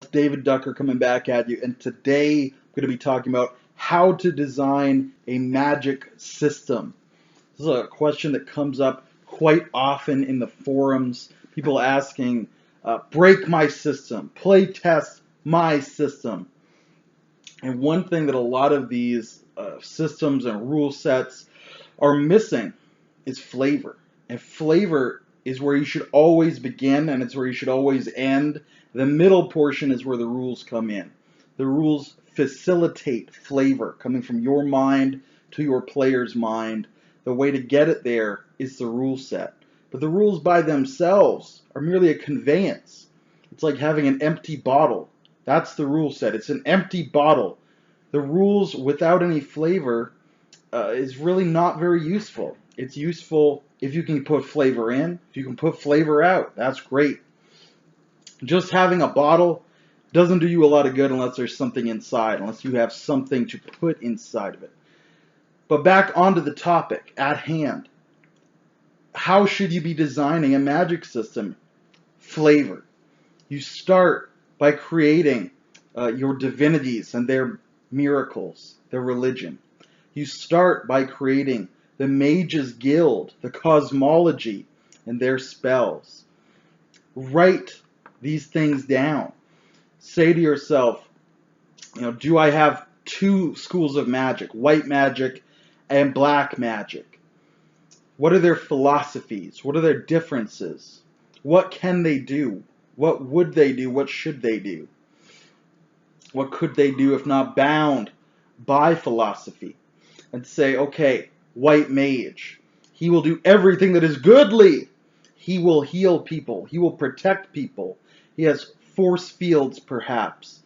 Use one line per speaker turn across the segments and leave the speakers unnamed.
it's David Ducker coming back at you, and today I'm going to be talking about how to design a magic system. This is a question that comes up quite often in the forums. People asking, break my system, play test my system. And one thing that a lot of these systems and rule sets are missing is flavor. And flavor is where you should always begin, and it's where you should always end. The middle portion is where the rules come in. The rules facilitate flavor coming from your mind to your player's mind. The way to get it there is the rule set. But the rules by themselves are merely a conveyance. It's like having an empty bottle. That's the rule set. It's an empty bottle. The rules without any flavor is really not very useful. It's useful if you can put flavor in, if you can put flavor out. That's great. Just having a bottle doesn't do you a lot of good unless there's something inside, unless you have something to put inside of it. But back onto the topic at hand. How should you be designing a magic system? Flavor. You start by creating your divinities and their miracles, their religion. You start by creating the Mages Guild, the cosmology, and their spells. Write these things down. Say to yourself, do I have two schools of magic, white magic and black magic? What are their philosophies? What are their differences? What can they do? What would they do? What should they do? What could they do if not bound by philosophy? And say, okay, white mage, he will do everything that is goodly. He will heal people. He will protect people. He has force fields, perhaps.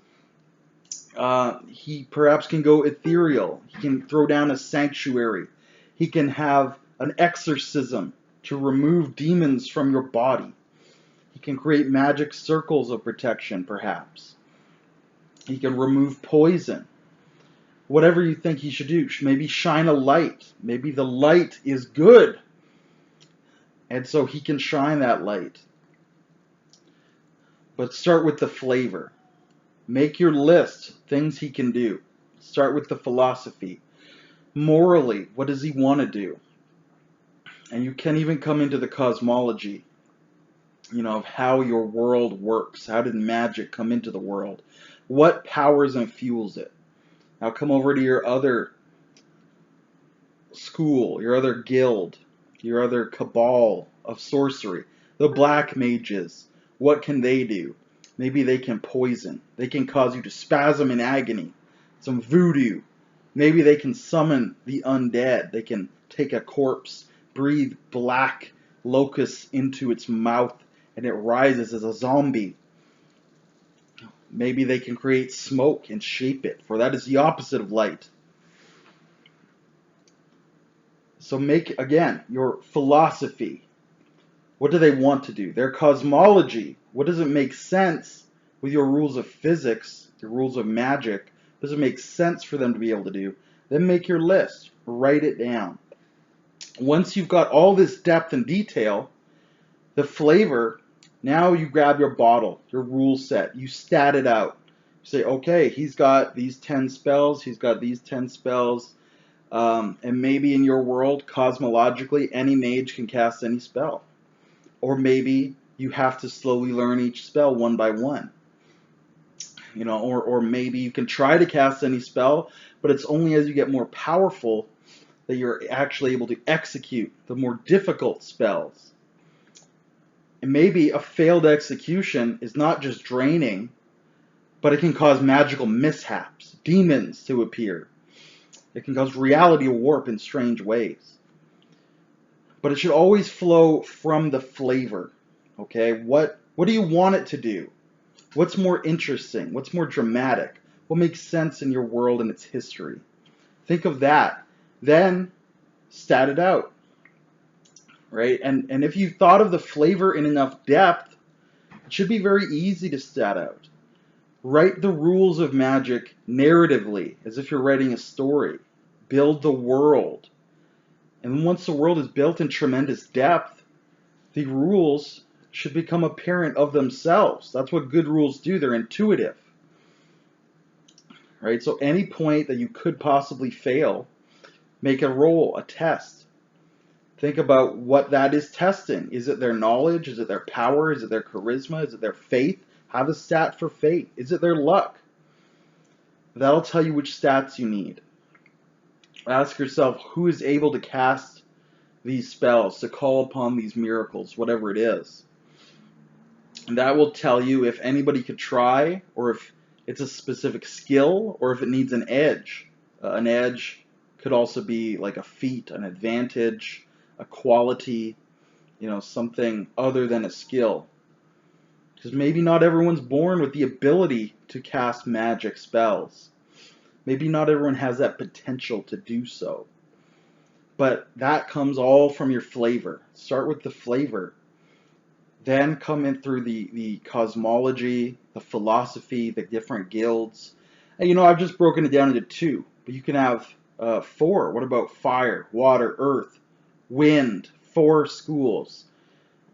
He perhaps can go ethereal. He can throw down a sanctuary. He can have an exorcism to remove demons from your body. He can create magic circles of protection, perhaps. He can remove poison. Whatever you think he should do. Maybe shine a light. Maybe the light is good. And so he can shine that light. But start with the flavor. Make your list, things he can do. Start with the philosophy. Morally, what does he want to do? And you can even come into the cosmology, of how your world works. How did magic come into the world? What powers and fuels it? Now come over to your other school, your other guild, your other cabal of sorcery. The black mages. What can they do? Maybe they can poison. They can cause you to spasm in agony. Some voodoo. Maybe they can summon the undead. They can take a corpse, breathe black locusts into its mouth, and it rises as a zombie. Maybe they can create smoke and shape it, for that is the opposite of light. So make, again, your philosophy. What do they want to do? Their cosmology. What does it make sense with your rules of physics, your rules of magic? Does it make sense for them to be able to do? Then make your list. Write it down. Once you've got all this depth and detail, the flavor, now you grab your bottle, your rule set. You stat it out. You say, okay, he's got these 10 spells. He's got these 10 spells. And maybe in your world, cosmologically, any mage can cast any spell. Or maybe you have to slowly learn each spell one by one. Or maybe you can try to cast any spell, but it's only as you get more powerful that you're actually able to execute the more difficult spells. And maybe a failed execution is not just draining, but it can cause magical mishaps, demons to appear. It can cause reality to warp in strange ways. But it should always flow from the flavor. Okay? What do you want it to do? What's more interesting? What's more dramatic? What makes sense in your world and its history? Think of that. Then stat it out. Right? And if you thought of the flavor in enough depth, it should be very easy to stat out. Write the rules of magic narratively, as if you're writing a story. Build the world. And once the world is built in tremendous depth, the rules should become apparent of themselves. That's what good rules do. They're intuitive, right? So any point that you could possibly fail, make a roll, a test. Think about what that is testing. Is it their knowledge? Is it their power? Is it their charisma? Is it their faith? Have a stat for faith. Is it their luck? That'll tell you which stats you need. Ask yourself, who is able to cast these spells, to call upon these miracles, whatever it is. And that will tell you if anybody could try, or if it's a specific skill, or if it needs an edge. An edge could also be like a feat, an advantage, a quality, something other than a skill. Because maybe not everyone's born with the ability to cast magic spells. Maybe not everyone has that potential to do so. But that comes all from your flavor. Start with the flavor. Then come in through the cosmology, the philosophy, the different guilds. And I've just broken it down into 2. But you can have 4. What about fire, water, earth, wind? 4 schools.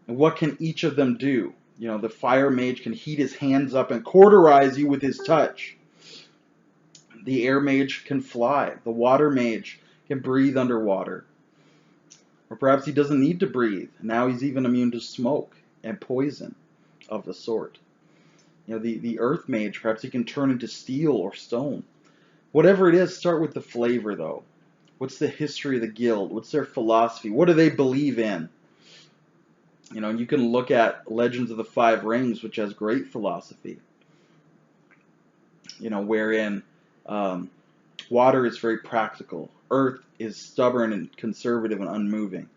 And what can each of them do? The fire mage can heat his hands up and cauterize you with his touch. The air mage can fly. The water mage can breathe underwater. Or perhaps he doesn't need to breathe. Now he's even immune to smoke and poison of the sort. The earth mage, perhaps he can turn into steel or stone. Whatever it is, start with the flavor though. What's the history of the guild? What's their philosophy? What do they believe in? You can look at Legends of the Five Rings, which has great philosophy. Wherein water is very practical. Earth is stubborn and conservative and unmoving.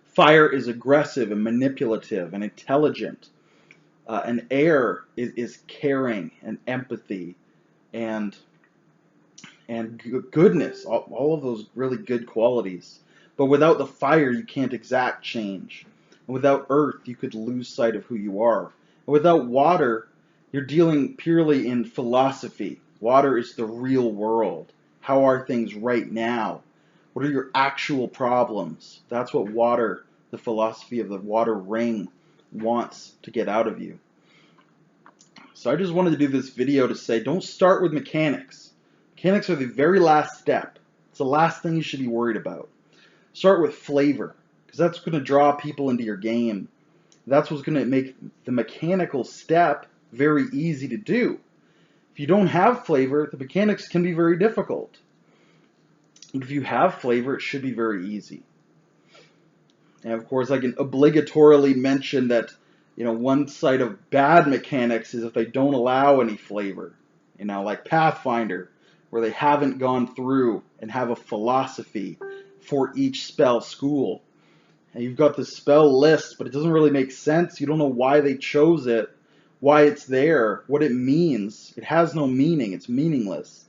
Fire is aggressive and manipulative and intelligent. And air is caring and empathy and goodness. All of those really good qualities. But without the fire, you can't exact change. And without earth, you could lose sight of who you are. And without water, you're dealing purely in philosophy. Water is the real world. How are things right now? What are your actual problems? That's what water, the philosophy of the water ring, wants to get out of you. So I just wanted to do this video to say, don't start with mechanics. Mechanics are the very last step. It's the last thing you should be worried about. Start with flavor, because that's going to draw people into your game. That's what's going to make the mechanical step very easy to do. If you don't have flavor, the mechanics can be very difficult. If you have flavor, it should be very easy. And of course, I can obligatorily mention that, one side of bad mechanics is if they don't allow any flavor. Like Pathfinder, where they haven't gone through and have a philosophy for each spell school. And you've got the spell list, but it doesn't really make sense. You don't know why they chose it, why it's there, what it means. It has no meaning. It's meaningless.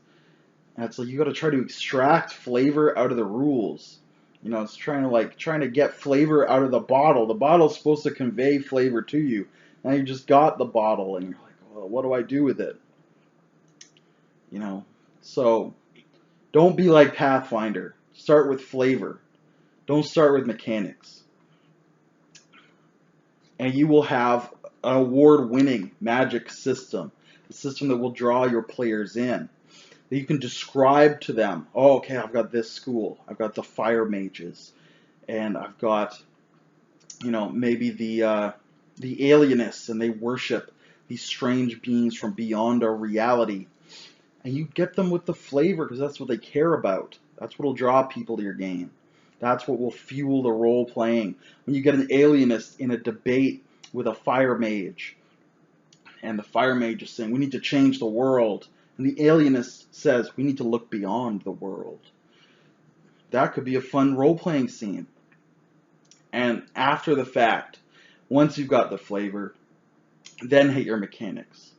And it's like you got to try to extract flavor out of the rules. It's trying to get flavor out of the bottle. The bottle's supposed to convey flavor to you. Now you just got the bottle, and you're like, well, what do I do with it? So don't be like Pathfinder. Start with flavor. Don't start with mechanics. And you will have an award-winning magic system, a system that will draw your players in. That you can describe to them, oh, okay, I've got this school. I've got the fire mages. And I've got, maybe the alienists, and they worship these strange beings from beyond our reality. And you get them with the flavor because that's what they care about. That's what will draw people to your game. That's what will fuel the role playing. When you get an alienist in a debate with a fire mage, and the fire mage is saying, we need to change the world. And the alienist says, we need to look beyond the world. That could be a fun role playing scene. And after the fact, once you've got the flavor, then hit your mechanics.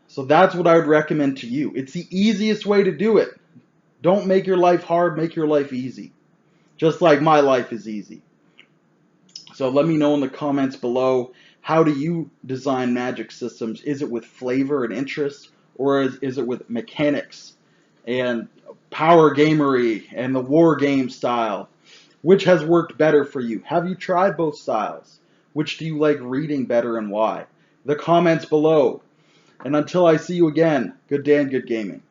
So that's what I would recommend to you. It's the easiest way to do it. Don't make your life hard, make your life easy. Just like my life is easy. So let me know in the comments below, how do you design magic systems? Is it with flavor and interest, or is it with mechanics and power gamery and the war game style? Which has worked better for you? Have you tried both styles? Which do you like reading better and why? The comments below. And until I see you again, good day and good gaming.